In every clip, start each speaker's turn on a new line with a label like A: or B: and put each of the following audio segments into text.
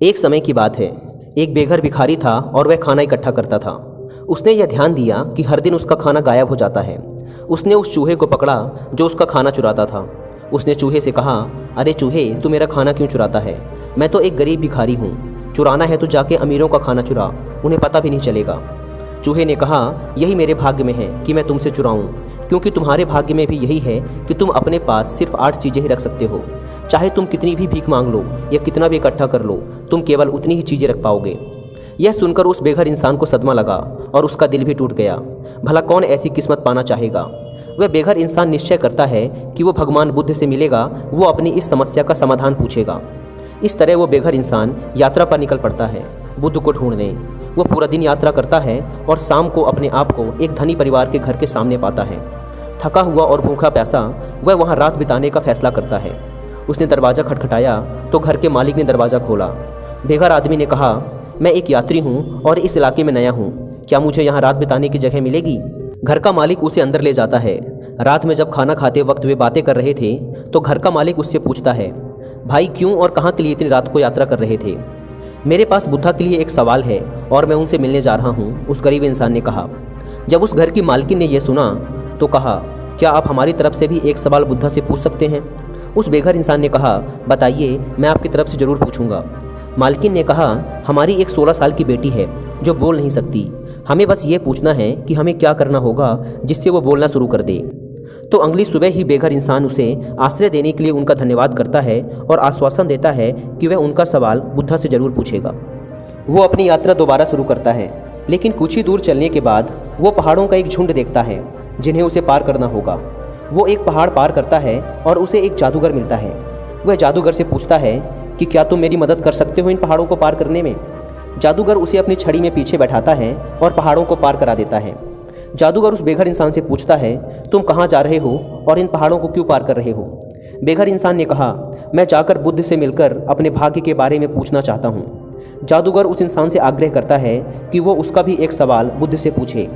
A: एक समय की बात है। एक बेघर भिखारी था और वह खाना इकट्ठा करता था। उसने यह ध्यान दिया कि हर दिन उसका खाना गायब हो जाता है। उसने उस चूहे को पकड़ा जो उसका खाना चुराता था। उसने चूहे से कहा, अरे चूहे, तू मेरा खाना क्यों चुराता है? मैं तो एक गरीब भिखारी हूँ। चुराना है तो जाके अमीरों का खाना चुरा, उन्हें पता भी नहीं चलेगा। चूहे ने कहा, यही मेरे भाग्य में है कि मैं तुमसे चुराऊं, क्योंकि तुम्हारे भाग्य में भी यही है कि तुम अपने पास सिर्फ 8 चीज़ें ही रख सकते हो। चाहे तुम कितनी भी भीख मांग लो या कितना भी इकट्ठा कर लो, तुम केवल उतनी ही चीज़ें रख पाओगे। यह सुनकर उस बेघर इंसान को सदमा लगा और उसका दिल भी टूट गया। भला कौन ऐसी किस्मत पाना चाहेगा? वह बेघर इंसान निश्चय करता है कि वो भगवान बुद्ध से मिलेगा, वो अपनी इस समस्या का समाधान पूछेगा। इस तरह वो बेघर इंसान यात्रा पर निकल पड़ता है बुद्ध को ढूंढने। वो पूरा दिन यात्रा करता है और शाम को अपने आप को एक धनी परिवार के घर के सामने पाता है। थका हुआ और भूखा प्यासा वह वहाँ रात बिताने का फैसला करता है। उसने दरवाज़ा खटखटाया तो घर के मालिक ने दरवाज़ा खोला। बेघर आदमी ने कहा, मैं एक यात्री हूँ और इस इलाके में नया हूँ, क्या मुझे यहाँ रात बिताने की जगह मिलेगी? घर का मालिक उसे अंदर ले जाता है। रात में जब खाना खाते वक्त वे बातें कर रहे थे तो घर का मालिक उससे पूछता है, भाई क्यों और कहाँ के लिए इतनी रात को यात्रा कर रहे थे? मेरे पास बुद्धा के लिए एक सवाल है और मैं उनसे मिलने जा रहा हूँ, उस गरीब इंसान ने कहा। जब उस घर की मालकिन ने यह सुना तो कहा, क्या आप हमारी तरफ से भी एक सवाल बुद्धा से पूछ सकते हैं? उस बेघर इंसान ने कहा, बताइए, मैं आपकी तरफ से ज़रूर पूछूंगा। मालकिन ने कहा, हमारी एक 16 साल की बेटी है जो बोल नहीं सकती। हमें बस ये पूछना है कि हमें क्या करना होगा जिससे वो बोलना शुरू कर दे। तो अगली सुबह ही बेघर इंसान उसे आश्रय देने के लिए उनका धन्यवाद करता है और आश्वासन देता है कि वह उनका सवाल बुद्धा से ज़रूर पूछेगा। वो अपनी यात्रा दोबारा शुरू करता है, लेकिन कुछ ही दूर चलने के बाद वो पहाड़ों का एक झुंड देखता है जिन्हें उसे पार करना होगा। वो एक पहाड़ पार करता है और उसे एक जादूगर मिलता है। वह जादूगर से पूछता है कि क्या तुम मेरी मदद कर सकते हो इन पहाड़ों को पार करने में? जादूगर उसे अपनी छड़ी में पीछे बैठाता है और पहाड़ों को पार करा देता है। जादूगर उस बेघर इंसान से पूछता है, तुम कहाँ जा रहे हो और इन पहाड़ों को क्यों पार कर रहे हो? बेघर इंसान ने कहा, मैं जाकर बुद्ध से मिलकर अपने भाग्य के बारे में पूछना चाहता हूँ। जादूगर उस इंसान से आग्रह करता है कि वो उसका भी एक सवाल बुद्ध से पूछे।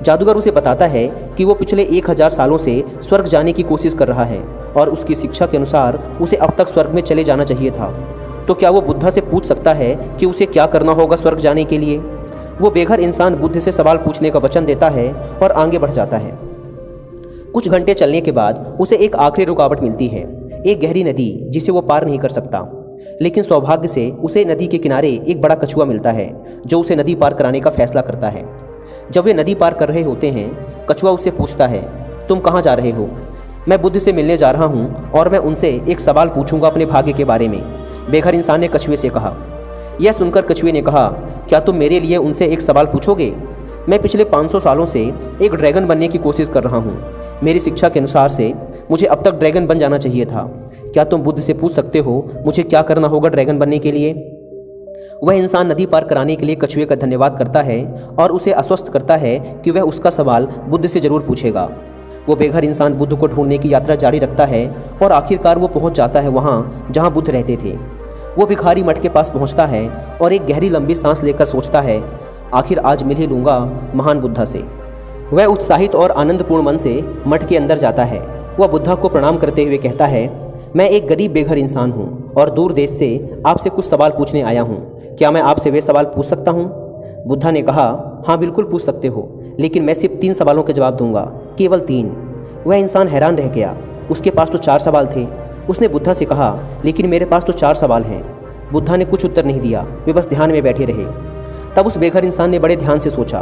A: जादूगर उसे बताता है कि वो पिछले 1000 सालों से स्वर्ग जाने की कोशिश कर रहा है और उसकी शिक्षा के अनुसार उसे अब तक स्वर्ग में चले जाना चाहिए था। तो क्या वो बुद्धा से पूछ सकता है कि उसे क्या करना होगा स्वर्ग जाने के लिए? वो बेघर इंसान बुद्ध से सवाल पूछने का वचन देता है और आगे बढ़ जाता है। कुछ घंटे चलने के बाद उसे एक आखिरी रुकावट मिलती है, एक गहरी नदी जिसे वो पार नहीं कर सकता। लेकिन सौभाग्य से उसे नदी के किनारे एक बड़ा कछुआ मिलता है जो उसे नदी पार कराने का फैसला करता है। जब वे नदी पार कर रहे होते हैं, कछुआ उससे पूछता है, तुम कहाँ जा रहे हो? मैं बुद्ध से मिलने जा रहा हूँ और मैं उनसे एक सवाल पूछूंगा अपने भाग्य के बारे में, बेघर इंसान ने कछुए से कहा। यह सुनकर कछुए ने कहा, क्या तुम मेरे लिए उनसे एक सवाल पूछोगे? मैं पिछले 500 सालों से एक ड्रैगन बनने की कोशिश कर रहा हूँ। मेरी शिक्षा के अनुसार से मुझे अब तक ड्रैगन बन जाना चाहिए था। क्या तुम बुद्ध से पूछ सकते हो मुझे क्या करना होगा ड्रैगन बनने के लिए? वह इंसान नदी पार कराने के लिए कछुए का धन्यवाद करता है और उसे आश्वस्त करता है कि वह उसका सवाल बुद्ध से ज़रूर पूछेगा। वो बेघर इंसान बुद्ध को ढूंढने की यात्रा जारी रखता है और आखिरकार वो पहुंच जाता है वहाँ जहाँ बुद्ध रहते थे। वो भिखारी मठ के पास पहुंचता है और एक गहरी लंबी सांस लेकर सोचता है, आखिर आज मिल ही लूँगा महान बुद्धा से। वह उत्साहित और आनंदपूर्ण मन से मठ के अंदर जाता है। वह बुद्धा को प्रणाम करते हुए कहता है, मैं एक गरीब बेघर इंसान हूँ और दूर देश से आपसे कुछ सवाल पूछने आया हूँ। क्या मैं आपसे वे सवाल पूछ सकता हूँ? बुद्धा ने कहा, हाँ बिल्कुल पूछ सकते हो, लेकिन मैं सिर्फ 3 सवालों के जवाब दूंगा, केवल 3। वह इंसान हैरान रह गया। उसके पास तो 4 सवाल थे। उसने बुद्धा से कहा, लेकिन मेरे पास तो 4 सवाल हैं। बुद्धा ने कुछ उत्तर नहीं दिया, वे बस ध्यान में बैठे रहे। तब उस बेघर इंसान ने बड़े ध्यान से सोचा।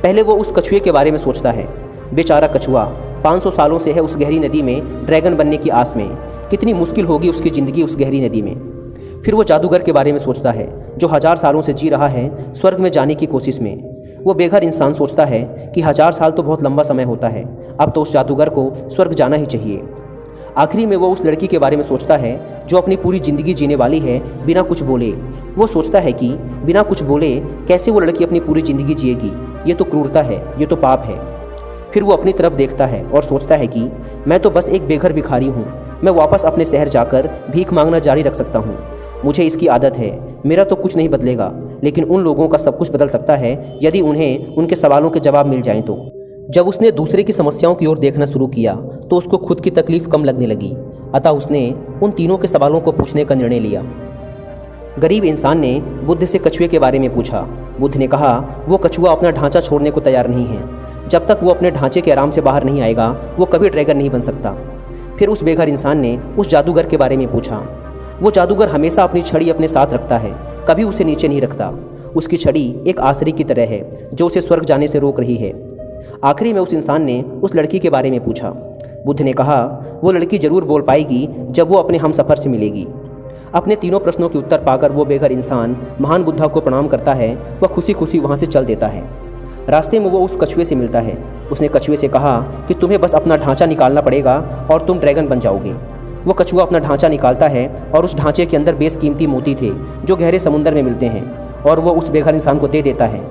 A: पहले वो उस कछुए के बारे में सोचता है। बेचारा कछुआ 500 सालों से है उस गहरी नदी में ड्रैगन बनने की आस में। कितनी मुश्किल होगी उसकी ज़िंदगी उस गहरी नदी में। फिर वो जादूगर के बारे में सोचता है जो 1000 सालों से जी रहा है स्वर्ग में जाने की कोशिश में। वो बेघर इंसान सोचता है कि 1000 साल तो बहुत लंबा समय होता है, अब तो उस जादूगर को स्वर्ग जाना ही चाहिए। आखिरी में वो उस लड़की के बारे में सोचता है जो अपनी पूरी ज़िंदगी जीने वाली है बिना कुछ बोले। वो सोचता है कि बिना कुछ बोले कैसे वो लड़की अपनी पूरी ज़िंदगी जिएगी, ये तो क्रूरता है, ये तो पाप है। फिर वो अपनी तरफ देखता है और सोचता है कि मैं तो बस एक बेघर भिखारी हूँ, मैं वापस अपने शहर जाकर भीख मांगना जारी रख सकता हूँ। मुझे इसकी आदत है, मेरा तो कुछ नहीं बदलेगा, लेकिन उन लोगों का सब कुछ बदल सकता है यदि उन्हें उनके सवालों के जवाब मिल जाएं तो। जब उसने दूसरे की समस्याओं की ओर देखना शुरू किया तो उसको खुद की तकलीफ कम लगने लगी, अतः उसने उन तीनों के सवालों को पूछने का निर्णय लिया। गरीब इंसान ने बुद्ध से कछुए के बारे में पूछा। बुद्ध ने कहा वो कछुआ अपना ढांचा छोड़ने को तैयार नहीं है। जब तक वो अपने ढांचे के आराम से बाहर नहीं आएगा वो कभी ड्रैगन नहीं बन सकता। फिर उस बेघर इंसान ने उस जादूगर के बारे में पूछा। वो जादूगर हमेशा अपनी छड़ी अपने साथ रखता है, कभी उसे नीचे नहीं रखता। उसकी छड़ी एक आसरी की तरह है जो उसे स्वर्ग जाने से रोक रही है। आखिरी में उस इंसान ने उस लड़की के बारे में पूछा। बुद्ध ने कहा वो लड़की ज़रूर बोल पाएगी जब वो अपने हम सफ़र से मिलेगी। अपने तीनों प्रश्नों के उत्तर पाकर वो बेघर इंसान महान बुद्धा को प्रणाम करता है। वह खुशी खुशी वहाँ से चल देता है। रास्ते में वो उस कछुए से मिलता है। उसने कछुए से कहा कि तुम्हें बस अपना ढांचा निकालना पड़ेगा और तुम ड्रैगन बन जाओगे। वो कछुआ अपना ढांचा निकालता है और उस ढांचे के अंदर बेशकीमती मोती थे जो गहरे समुद्र में मिलते हैं, और वो उस बेघर इंसान को दे देता है।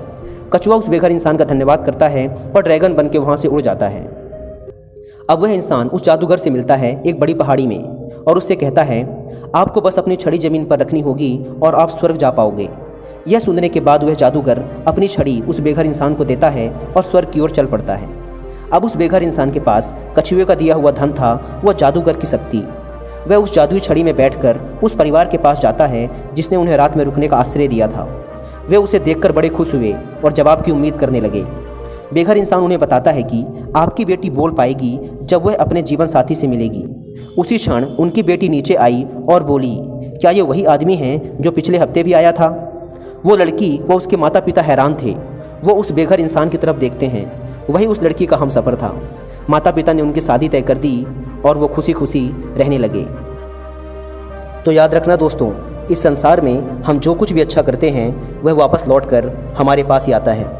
A: कछुआ उस बेघर इंसान का धन्यवाद करता है और ड्रैगन बन के वहाँ से उड़ जाता है। अब वह इंसान उस जादूगर से मिलता है एक बड़ी पहाड़ी में और उससे कहता है आपको बस अपनी छड़ी ज़मीन पर रखनी होगी और आप स्वर्ग जा पाओगे। यह सुनने के बाद वह जादूगर अपनी छड़ी उस बेघर इंसान को देता है और स्वर्ग की ओर चल पड़ता है। अब उस बेघर इंसान के पास कछुए का दिया हुआ धन था, वह जादूगर की शक्ति। वह उस जादुई छड़ी में बैठकर उस परिवार के पास जाता है जिसने उन्हें रात में रुकने का आश्रय दिया था। वे उसे देखकर बड़े खुश हुए और जवाब की उम्मीद करने लगे। बेघर इंसान उन्हें बताता है कि आपकी बेटी बोल पाएगी जब वह अपने जीवन साथी से मिलेगी। उसी क्षण उनकी बेटी नीचे आई और बोली, क्या ये वही आदमी है जो पिछले हफ्ते भी आया था? वो लड़की व उसके माता पिता हैरान थे। वो उस बेघर इंसान की तरफ देखते हैं। वही उस लड़की का हमसफ़र था। माता पिता ने उनकी शादी तय कर दी और वो खुशी खुशी रहने लगे। तो याद रखना दोस्तों, इस संसार में हम जो कुछ भी अच्छा करते हैं वह वापस लौट कर हमारे पास ही आता है।